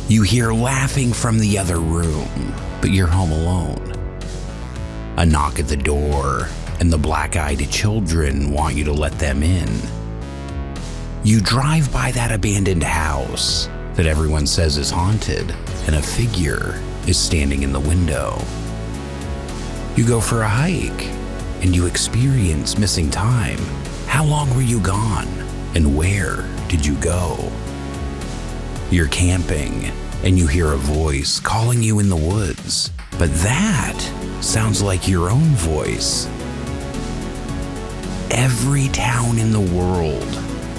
You hear laughing from the other room, but you're home alone. A knock at the door, and the black-eyed children want you to let them in. You drive by that abandoned house that everyone says is haunted, and a figure is standing in the window. You go for a hike, and you experience missing time. How long were you gone, and where did you go? You're camping, and you hear a voice calling you in the woods, but that sounds like your own voice. Every town in the world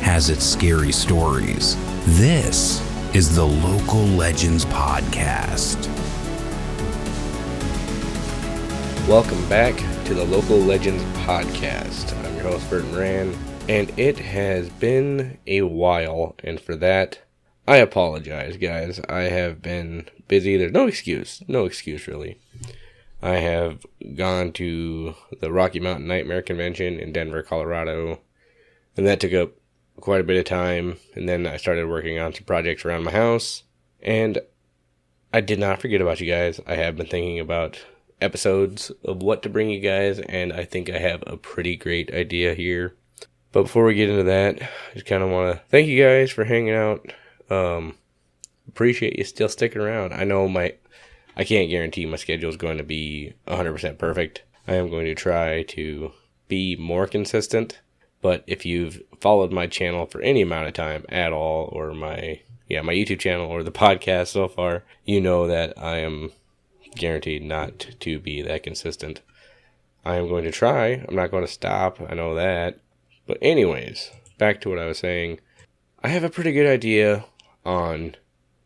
has its scary stories. This is the Local Legends Podcast. Welcome back to the Local Legends Podcast. I'm your host, Berton Moran, and it has been a while, and for that, I apologize, guys. I have been busy. There's no excuse really. I have gone to the Rocky Mountain Nightmare Convention in Denver, Colorado, and that took up quite a bit of time, and then I started working on some projects around my house, and I did not forget about you guys. I have been thinking about episodes of what to bring you guys, and I think I have a pretty great idea here. But before we get into that, I just kind of want to thank you guys for hanging out. Appreciate you still sticking around. I know I can't guarantee my schedule is going to be 100% perfect. I am going to try to be more consistent, but if you've followed my channel for any amount of time at all, or my YouTube channel or the podcast so far, you know that I am guaranteed not to be that consistent. I am going to try. I'm not going to stop. I know that. But anyways, back to what I was saying. I have a pretty good idea on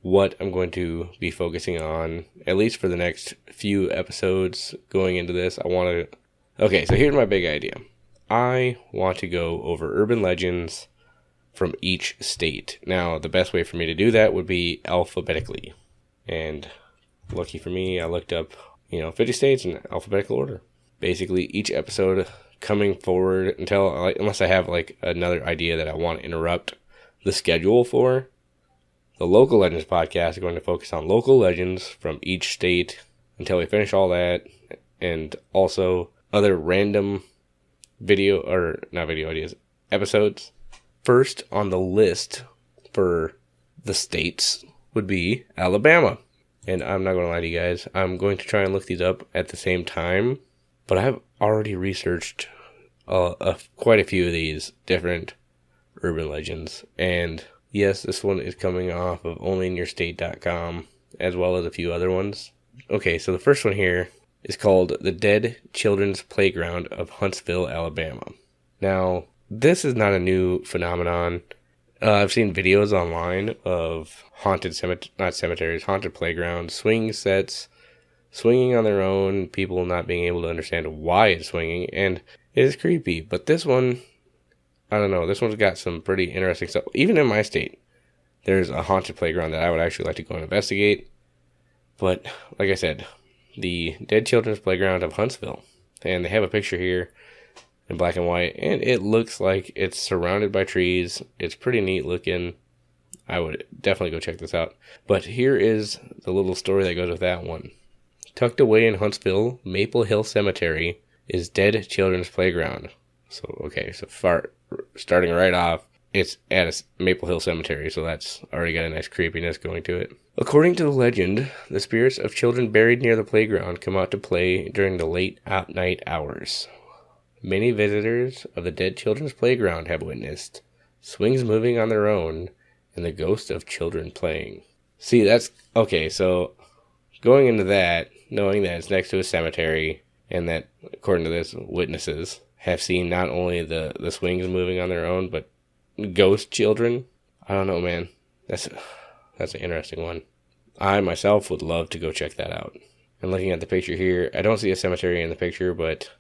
what I'm going to be focusing on, at least for the next few episodes going into this. Okay, so here's my big idea. I want to go over urban legends from each state. Now, the best way for me to do that would be alphabetically. And lucky for me, I looked up, 50 states in alphabetical order. Basically, each episode coming forward unless I have another idea that I want to interrupt the schedule for. The Local Legends Podcast is going to focus on local legends from each state until we finish all that, and also other random episodes. First on the list for the states would be Alabama. And I'm not going to lie to you guys, I'm going to try and look these up at the same time, but I've already researched quite a few of these different urban legends, and yes, this one is coming off of onlyinyourstate.com, as well as a few other ones. Okay, so the first one here is called The Dead Children's Playground of Huntsville, Alabama. Now, this is not a new phenomenon. I've seen videos online of haunted playgrounds, swing sets, swinging on their own, people not being able to understand why it's swinging, and it is creepy. But this one, I don't know, this one's got some pretty interesting stuff. Even in my state, there's a haunted playground that I would actually like to go and investigate. But, like I said, the Dead Children's Playground of Huntsville. And they have a picture here in black and white, and it looks like it's surrounded by trees. It's pretty neat looking. I would definitely go check this out. But here is the little story that goes with that one. Tucked away in Huntsville, Maple Hill Cemetery is Dead Children's Playground. So starting right off, it's at a Maple Hill Cemetery, so that's already got a nice creepiness going to it. According to the legend, the spirits of children buried near the playground come out to play during the late night hours. Many visitors of the Dead Children's Playground have witnessed swings moving on their own and the ghost of children playing. See, that's okay, so going into that, knowing that it's next to a cemetery, and that, according to this, witnesses have seen not only the swings moving on their own, but ghost children. I don't know, man. That's an interesting one. I myself would love to go check that out. And looking at the picture here, I don't see a cemetery in the picture, but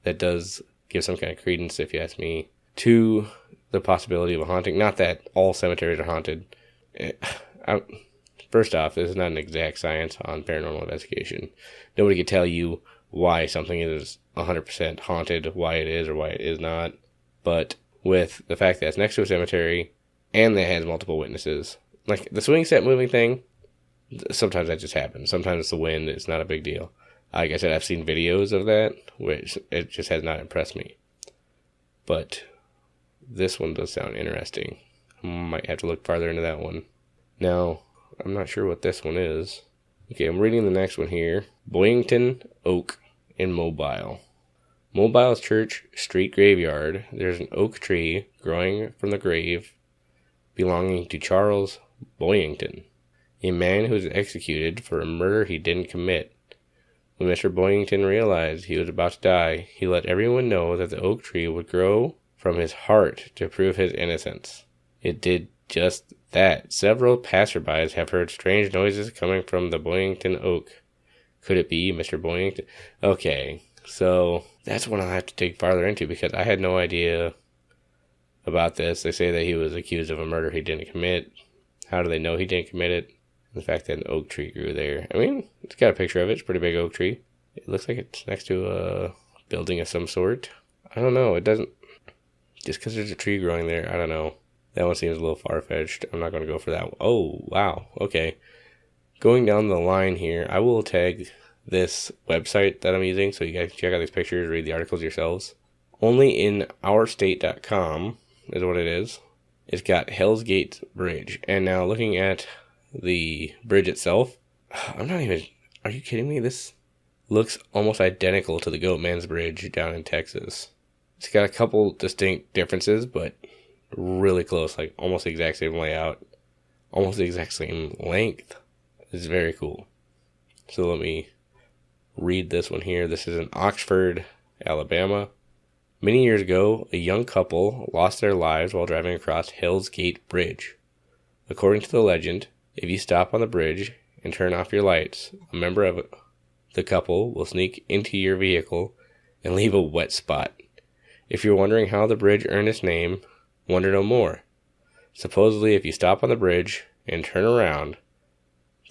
that does give some kind of credence, if you ask me, to the possibility of a haunting. Not that all cemeteries are haunted. First off, this is not an exact science on paranormal investigation. Nobody can tell you why something is 100% haunted, why it is or why it is not. But with the fact that it's next to a cemetery and that it has multiple witnesses, like the swing set moving thing, Sometimes that just happens. Sometimes it's the wind. It's not a big deal. Like I said, I've seen videos of that, which it just has not impressed me. But this one does sound interesting. I might have to look farther into that one. Now, I'm not sure what this one is. Okay, I'm reading the next one here. Boyington Oak in Mobile. Mobile's Church Street Graveyard. There's an oak tree growing from the grave belonging to Charles Boyington, a man who was executed for a murder he didn't commit. When Mr. Boyington realized he was about to die, he let everyone know that the oak tree would grow from his heart to prove his innocence. It did just that. Several passerbys have heard strange noises coming from the Boyington Oak. Could it be Mr. Boyington? Okay, so that's one I'll have to dig farther into because I had no idea about this. They say that he was accused of a murder he didn't commit. How do they know he didn't commit it? The fact that an oak tree grew there. I mean, it's got a picture of it. It's a pretty big oak tree. It looks like it's next to a building of some sort. I don't know. It doesn't... Just because there's a tree growing there, I don't know. That one seems a little far-fetched. I'm not going to go for that one. Oh, wow. Okay. Going down the line here, I will tag this website that I'm using so you guys can check out these pictures, read the articles yourselves. OnlyInOurState.com is what it is. It's got Hell's Gate Bridge. And now looking at the bridge itself, I'm not even... Are you kidding me? This looks almost identical to the Goatman's Bridge down in Texas. It's got a couple distinct differences, but really close, like almost the exact same layout, almost the exact same length. It's very cool. So let me read this one here. This is in Oxford, Alabama. Many years ago, a young couple lost their lives while driving across Hell's Gate Bridge. According to the legend, if you stop on the bridge and turn off your lights, a member of the couple will sneak into your vehicle and leave a wet spot. If you're wondering how the bridge earned its name, wonder no more. Supposedly, if you stop on the bridge and turn around,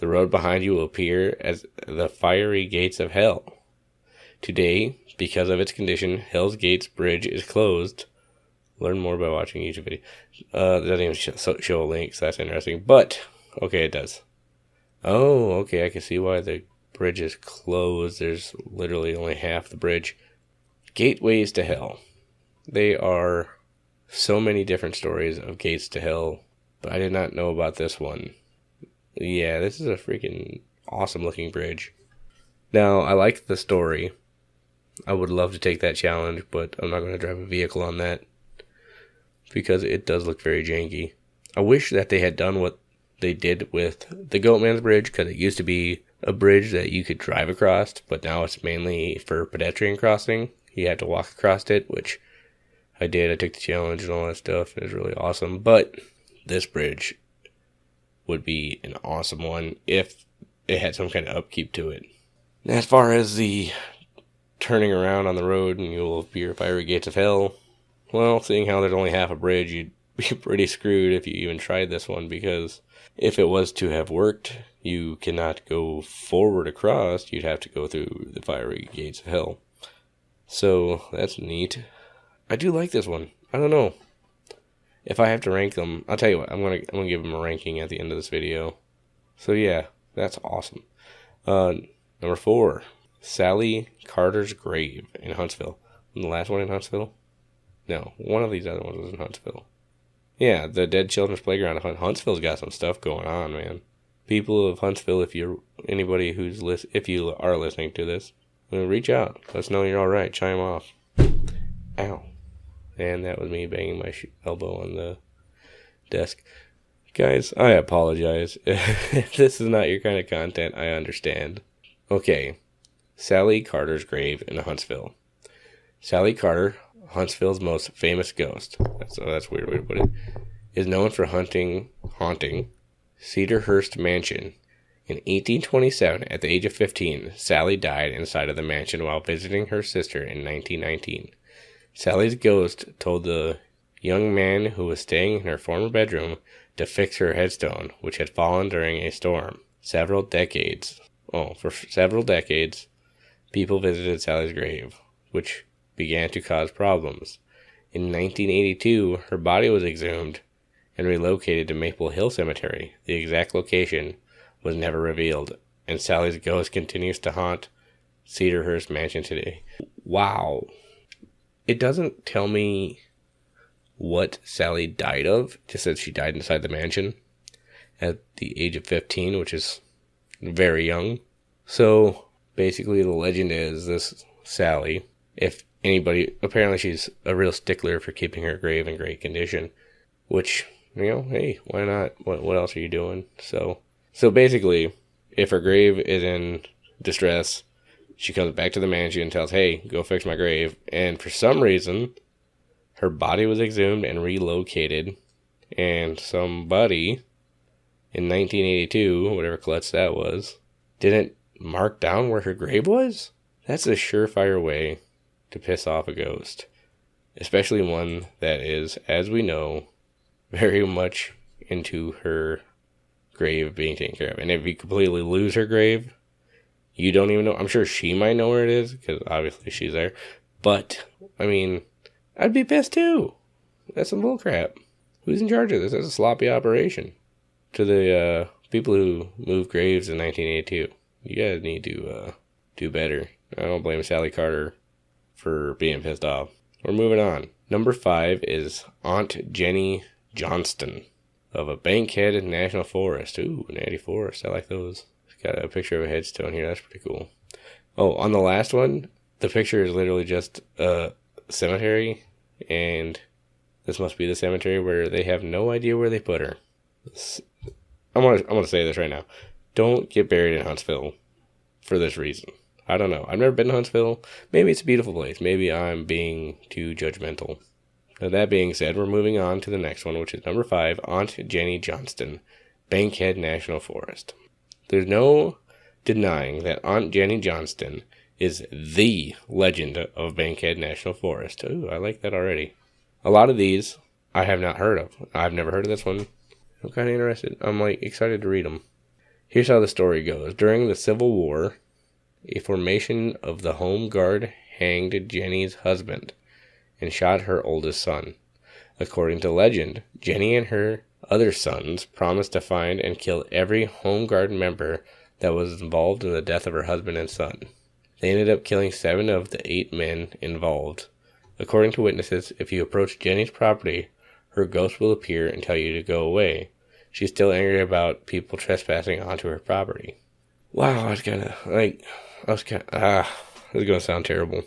the road behind you will appear as the fiery gates of hell. Today, because of its condition, Hell's Gates Bridge is closed. Learn more by watching YouTube video. It doesn't even show a link, so that's interesting. But, okay, it does. Oh, okay, I can see why the bridge is closed. There's literally only half the bridge. Gateways to Hell. They are so many different stories of gates to hell, but I did not know about this one. Yeah, this is a freaking awesome looking bridge. Now, I like the story. I would love to take that challenge, but I'm not going to drive a vehicle on that because it does look very janky. I wish that they had done what they did with the Goatman's Bridge, because it used to be a bridge that you could drive across, but now it's mainly for pedestrian crossing. You have to walk across it, which I did. I took the challenge and all that stuff. It was really awesome. But this bridge would be an awesome one if it had some kind of upkeep to it. As far as the turning around on the road and you'll appear fiery gates of hell, well, seeing how there's only half a bridge, you'd be pretty screwed if you even tried this one, because if it was to have worked, you cannot go forward across. You'd have to go through the fiery gates of hell. So that's neat. I do like this one. I don't know. If I have to rank them, I'll tell you what, I'm gonna give them a ranking at the end of this video. So yeah, that's awesome. Number 4, Sally Carter's Grave in Huntsville. And the last one in Huntsville? No, one of these other ones was in Huntsville. Yeah, the Dead Children's Playground. Huntsville's got some stuff going on, man. People of Huntsville, if you are listening to this, reach out. Let us know you're all right. Chime off. Ow. And that was me banging my elbow on the desk. Guys, I apologize. If this is not your kind of content, I understand. Okay. Sally Carter's Grave in Huntsville. Sally Carter, Huntsville's most famous ghost, that's a weird way to put it, is known for haunting Cedarhurst Mansion. In 1827, at the age of 15, Sally died inside of the mansion while visiting her sister in 1919. Sally's ghost told the young man who was staying in her former bedroom to fix her headstone, which had fallen during a storm. For several decades, people visited Sally's grave, which began to cause problems. In 1982, her body was exhumed and relocated to Maple Hill Cemetery. The exact location was never revealed, and Sally's ghost continues to haunt Cedarhurst Mansion today. Wow. It doesn't tell me what Sally died of. It just says she died inside the mansion at the age of 15, which is very young. So basically the legend is this Sally, if anybody, apparently she's a real stickler for keeping her grave in great condition, which, hey, why not? What else are you doing? So basically, if her grave is in distress, she comes back to the mansion and tells, hey, go fix my grave. And for some reason, her body was exhumed and relocated. And somebody in 1982, whatever klutz that was, didn't mark down where her grave was? That's a surefire way to piss off a ghost. Especially one that is, as we know, very much into her grave being taken care of. And if you completely lose her grave, you don't even know. I'm sure she might know where it is, because obviously she's there. But, I'd be pissed too. That's some bullcrap. Who's in charge of this? That's a sloppy operation. To the people who moved graves in 1982, you guys need to do better. I don't blame Sally Carter for being pissed off. We're moving on. Number 5 is Aunt Jenny Johnston of a Bankhead National Forest. Ooh, natty forest. I like those. Got a picture of a headstone here. That's pretty cool. Oh, on the last one, the picture is literally just a cemetery, and this must be the cemetery where they have no idea where they put her. I'm gonna say this right now. Don't get buried in Huntsville for this reason. I don't know. I've never been to Huntsville. Maybe it's a beautiful place. Maybe I'm being too judgmental. Now, that being said, we're moving on to the next one, which is number 5, Aunt Jenny Johnston, Bankhead National Forest. There's no denying that Aunt Jenny Johnston is the legend of Bankhead National Forest. Ooh, I like that already. A lot of these I have not heard of. I've never heard of this one. I'm kind of interested. I'm excited to read them. Here's how the story goes. During the Civil War, a formation of the Home Guard hanged Jenny's husband and shot her oldest son. According to legend, Jenny and her other sons promised to find and kill every Home Guard member that was involved in the death of her husband and son. They ended up killing 7 of the 8 men involved. According to witnesses, if you approach Jenny's property, her ghost will appear and tell you to go away. She's still angry about people trespassing onto her property. Wow, this is going to sound terrible,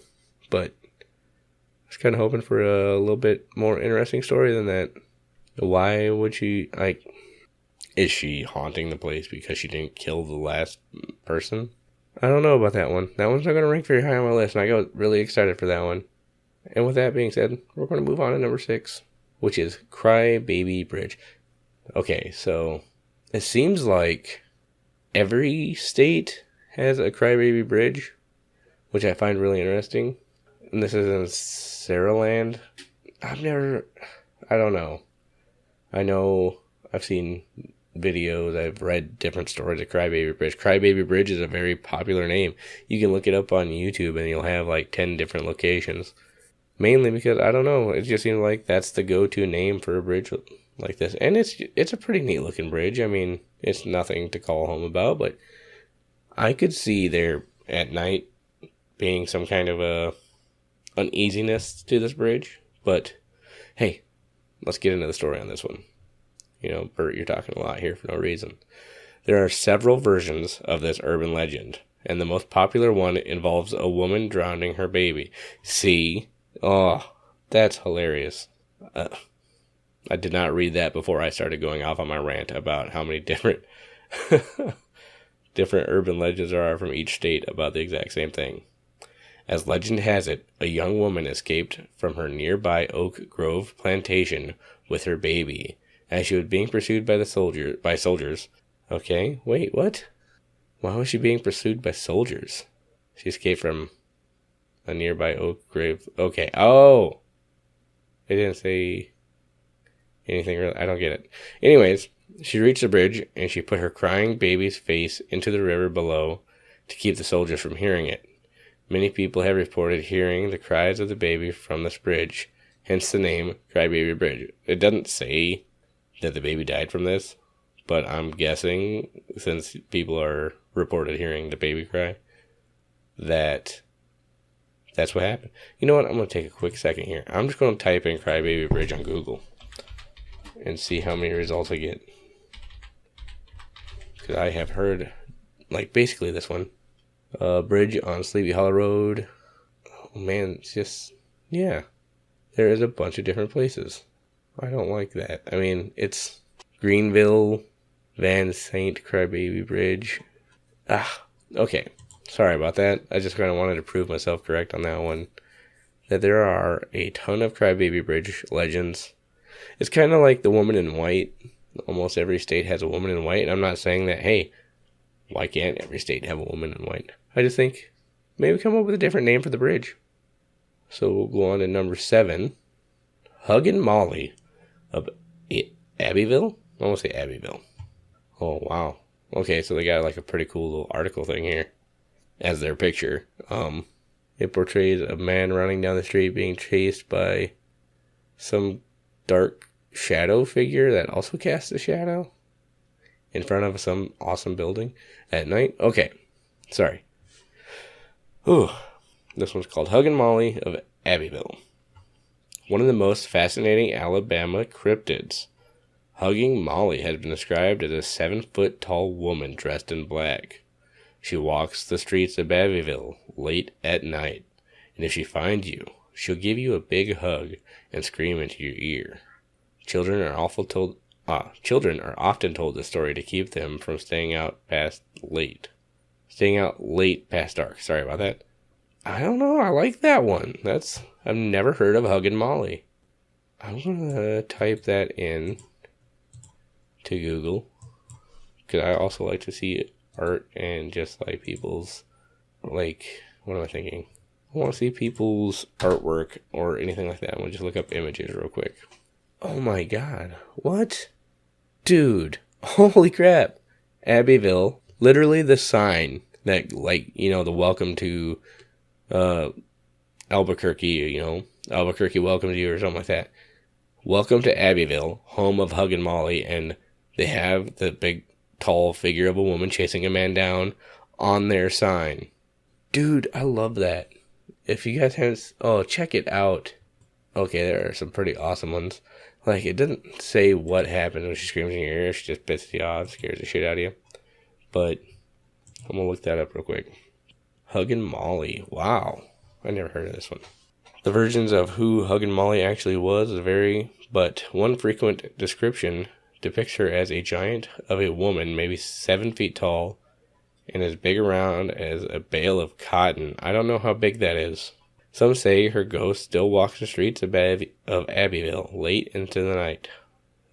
but I was kind of hoping for a little bit more interesting story than that. Why would she, is she haunting the place because she didn't kill the last person? I don't know about that one. That one's not going to rank very high on my list, and I got really excited for that one. And with that being said, we're going to move on to number 6, which is Cry Baby Bridge. Okay, so it seems like every state has a crybaby bridge, which I find really interesting. And this is in Saraland. I don't know. I know I've seen videos, I've read different stories of Crybaby Bridge. Crybaby Bridge is a very popular name. You can look it up on YouTube and you'll have 10 different locations. Mainly because, I don't know, it just seems like that's the go-to name for a bridge like this. And it's a pretty neat looking bridge. It's nothing to call home about, but I could see there at night being some kind of a uneasiness to this bridge. But hey, let's get into the story on this one. Bert, you're talking a lot here for no reason. There are several versions of this urban legend, and the most popular one involves a woman drowning her baby. See? Oh, that's hilarious. I did not read that before I started going off on my rant about how many different urban legends there are from each state about the exact same thing. As legend has it, a young woman escaped from her nearby Oak Grove plantation with her baby as she was being pursued by soldiers. Okay, wait, what? Why was she being pursued by soldiers? She escaped from a nearby Oak Grove. Okay, oh! They didn't say anything really. I don't get it. Anyways, she reached the bridge and she put her crying baby's face into the river below to keep the soldiers from hearing it. Many people have reported hearing the cries of the baby from this bridge, hence the name Crybaby Bridge. It doesn't say that the baby died from this, but I'm guessing, since people are reported hearing the baby cry, that's what happened. You know what? I'm going to take a quick second here. I'm just going to type in Crybaby Bridge on Google and see how many results I get. Because I have heard, like, basically this one. Bridge on Sleepy Hollow Road. Oh, man, it's just, yeah. There is a bunch of different places. I don't like that. I mean, it's Greenville, Van St. Crybaby Bridge. Okay. Sorry about that. I just kind of wanted to prove myself correct on that one. That there are a ton of Crybaby Bridge legends. It's kind of like the woman in white. Almost every state has a woman in white. And I'm not saying that, hey, why can't every state have a woman in white? I just think maybe come up with a different name for the bridge. So we'll go on to number 7. Hug and Molly of Abbeville? I want to say Abbeville. Oh, wow. Okay, so they got like a pretty cool little article thing here as their picture. It portrays a man running down the street being chased by some dark shadow figure that also casts a shadow in front of some awesome building at night. Okay, sorry. Ooh, this one's called Hug and Molly of Abbeville. One of the most fascinating Alabama cryptids. Hugging Molly has been described as a 7-foot-tall woman dressed in black. She walks the streets of Abbeville late at night, and if she finds you, she'll give you a big hug and scream into your ear. Children are often told this story to keep them from staying out late past dark. Sorry about that. I don't know. I like that one. I've never heard of Hug and Molly. I'm gonna type that in to Google because I also like to see art and just like people's, like, what am I thinking? I want to see people's artwork or anything like that. I'm gonna just look up images real quick. Oh my god. What? Dude. Holy crap. Abbeville. Literally the sign that, like, you know, the welcome to Albuquerque, you know, Albuquerque welcomes you or something like that. Welcome to Abbeville, home of Hug and Molly, and they have the big, tall figure of a woman chasing a man down on their sign. Dude, I love that. If you guys haven't, check it out. Okay, there are some pretty awesome ones. Like, it doesn't say what happened when she screams in your ear. She just bits you off, scares the shit out of you. But I'm going to look that up real quick. Hug and Molly. Wow. I never heard of this one. The versions of who Hug and Molly actually was vary, but one frequent description depicts her as a giant of a woman, maybe 7 feet tall, and as big around as a bale of cotton. I don't know how big that is. Some say her ghost still walks the streets of Abbeville late into the night,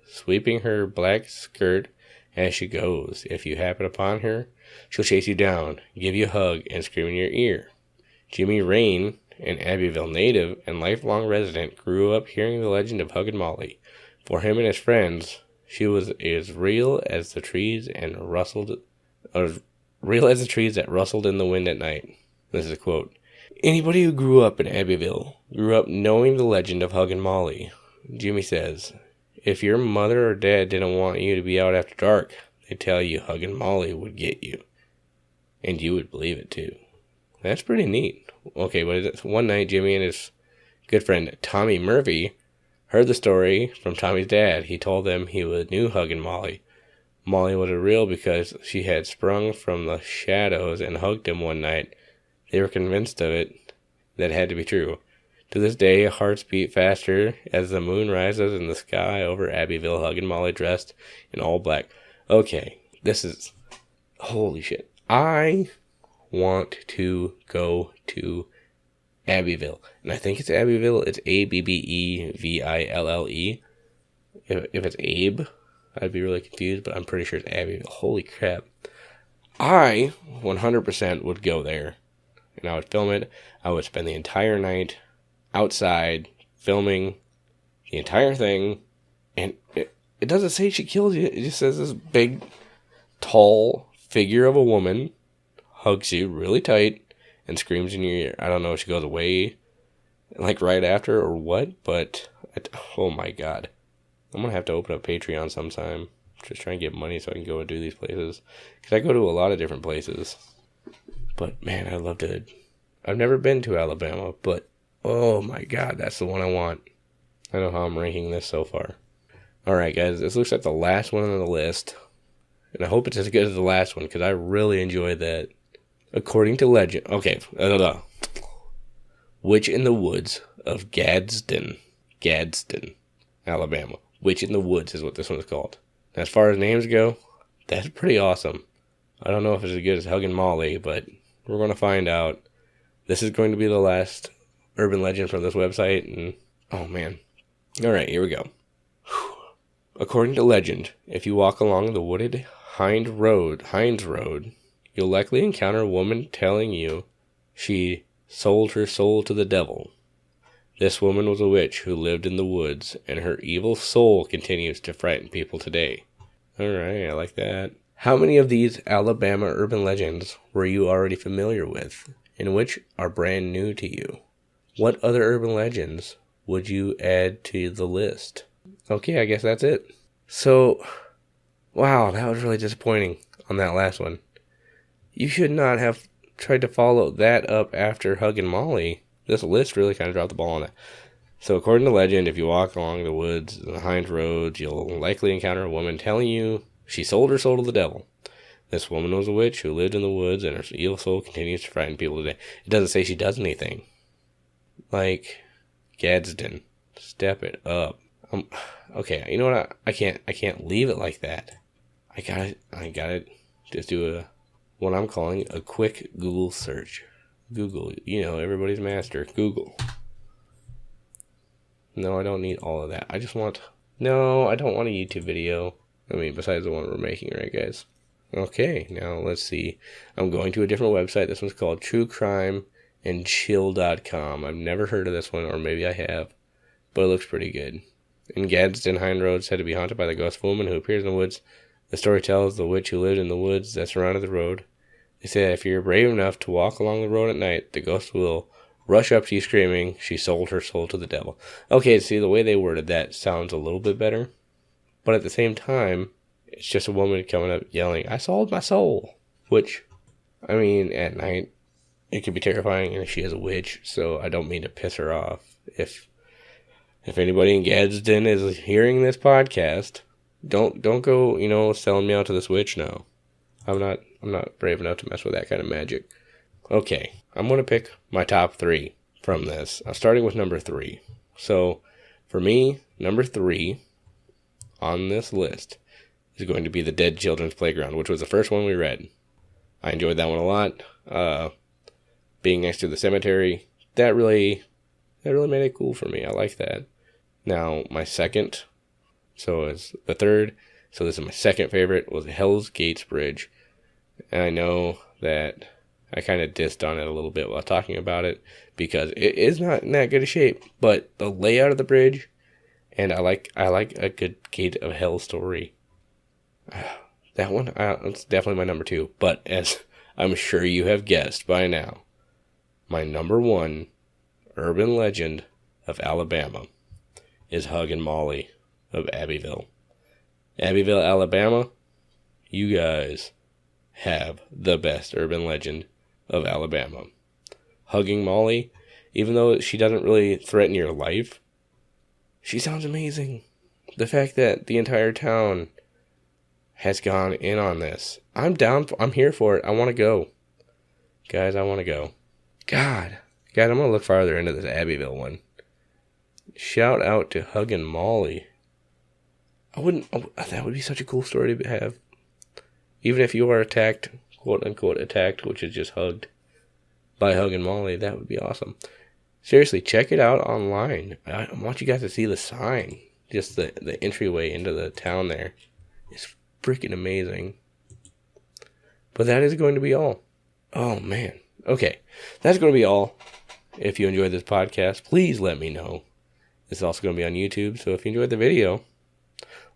sweeping her black skirt as she goes. If you happen upon her, she'll chase you down, give you a hug, and scream in your ear. Jimmy Rain, an Abbeville native and lifelong resident, grew up hearing the legend of Hug and Molly. For him and his friends, she was as real as the trees that rustled in the wind at night. This is a quote. Anybody who grew up in Abbeville grew up knowing the legend of Hug and Molly. Jimmy says, if your mother or dad didn't want you to be out after dark, they'd tell you Hug and Molly would get you. And you would believe it too. That's pretty neat. Okay, what is it? One night, Jimmy and his good friend Tommy Murphy heard the story from Tommy's dad. He told them he knew Hug and Molly. Molly was real because she had sprung from the shadows and hugged him one night. They were convinced of it. That had to be true. To this day, hearts beat faster as the moon rises in the sky over Abbeville. Hug and Molly dressed in all black. Okay, this is... holy shit. I want to go to Abbeville. And I think it's Abbeville. It's Abbeville. If it's Abe, I'd be really confused, but I'm pretty sure it's Abbeville. Holy crap. I 100% would go there. And I would film it. I would spend the entire night outside filming the entire thing. And it doesn't say she kills you. It just says this big, tall figure of a woman hugs you really tight and screams in your ear. I don't know if she goes away like right after or what, but oh my god. I'm going to have to open up Patreon sometime. just trying to get money so I can go and do these places. Because I go to a lot of different places. But, man, I'd love to. I've never been to Alabama, but, oh, my God, that's the one I want. I know how I'm ranking this so far. Alright, guys, this looks like the last one on the list. And I hope it's as good as the last one, because I really enjoyed that. According to legend... Okay, Witch in the Woods of Gadsden, Alabama. Witch in the Woods is what this one is called. As far as names go, that's pretty awesome. I don't know if it's as good as Huggin' Molly, but we're going to find out. This is going to be the last urban legend from this website, and oh man. Alright, here we go. According to legend, if you walk along the wooded Hines Road, you'll likely encounter a woman telling you she sold her soul to the devil. This woman was a witch who lived in the woods, and her evil soul continues to frighten people today. Alright, I like that. How many of these Alabama urban legends were you already familiar with, and which are brand new to you? What other urban legends would you add to the list? Okay, I guess that's it. So, wow, that was really disappointing on that last one. You should not have tried to follow that up after Huggin' Molly. This list really kind of dropped the ball on that. So, according to legend, if you walk along the woods and the Hines Roads, you'll likely encounter a woman telling you she sold her soul to the devil. This woman was a witch who lived in the woods, and her evil soul continues to frighten people today. It doesn't say she does anything. Like, Gadsden, step it up. Okay, you know what? I can't leave it like that. I gotta just do what I'm calling a quick Google search. Google, everybody's master. Google. No, I don't need all of that. I don't want a YouTube video. Besides the one we're making, right, guys? Okay, now let's see. I'm going to a different website. This one's called truecrimeandchill.com. I've never heard of this one, or maybe I have, but it looks pretty good. In Gadsden, Hines Road said to be haunted by the ghost of a woman who appears in the woods. The story tells the witch who lived in the woods that surrounded the road. They say that if you're brave enough to walk along the road at night, the ghost will rush up to you screaming, she sold her soul to the devil. Okay, see, the way they worded that sounds a little bit better. But at the same time, it's just a woman coming up yelling, I sold my soul. Which, at night, it can be terrifying, and she is a witch, so I don't mean to piss her off. If anybody in Gadsden is hearing this podcast, don't go, selling me out to this witch now. I'm not brave enough to mess with that kind of magic. Okay, I'm going to pick my top 3 from this. I'm starting with number 3. So, for me, number 3 on this list is going to be the Dead Children's Playground, which was the first one we read. I enjoyed that one a lot. Being next to the cemetery, that really made it cool for me. I like that. Now, my second, so is the third, so this is my second favorite, was Hell's Gates Bridge. And I know that I kind of dissed on it a little bit while talking about it, because it is not in that good a shape, but the layout of the bridge, and I like a good Gate of Hell story. That one, it's definitely my number 2, but as I'm sure you have guessed by now, my number 1 urban legend of Alabama is Huggin' Molly of Abbeville. Abbeville, Alabama, you guys have the best urban legend of Alabama. Hugging Molly, even though she doesn't really threaten your life, she sounds amazing. The fact that the entire town has gone in on this. I'm here for it. I want to go. Guys, I want to go. God, I'm going to look farther into this Abbeville one. Shout out to Huggin' Molly. That would be such a cool story to have. Even if you are attacked, quote unquote attacked, which is just hugged, by Huggin' Molly, that would be awesome. Seriously, check it out online. I want you guys to see the sign. Just the entryway into the town there. It's freaking amazing. But that is going to be all. Oh, man. Okay. That's going to be all. If you enjoyed this podcast, please let me know. It's also going to be on YouTube, so if you enjoyed the video,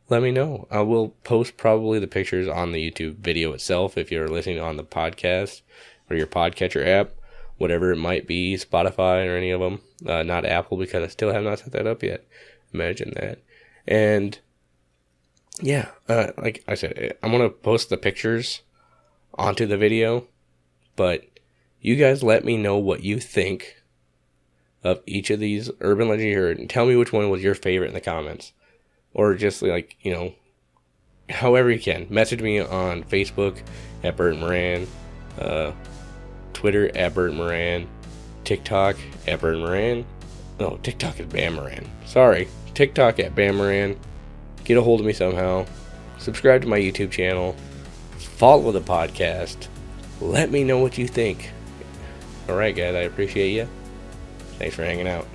let me know. I will post probably the pictures on the YouTube video itself if you're listening on the podcast or your podcatcher app, whatever it might be, Spotify or any of them. Not Apple, because I still have not set that up yet. Imagine that. And Yeah, like I said, I'm going to post the pictures onto the video, but you guys let me know what you think of each of these urban legends you heard, and tell me which one was your favorite in the comments. Or just like, however you can. Message me on Facebook at Berton Moran, Twitter at Berton Moran, TikTok at Berton Moran. No, TikTok is Bam Moran. Sorry, TikTok at Bam Moran. Get a hold of me somehow. Subscribe to my YouTube channel. Follow the podcast. Let me know what you think. Alright, guys, I appreciate you. Thanks for hanging out.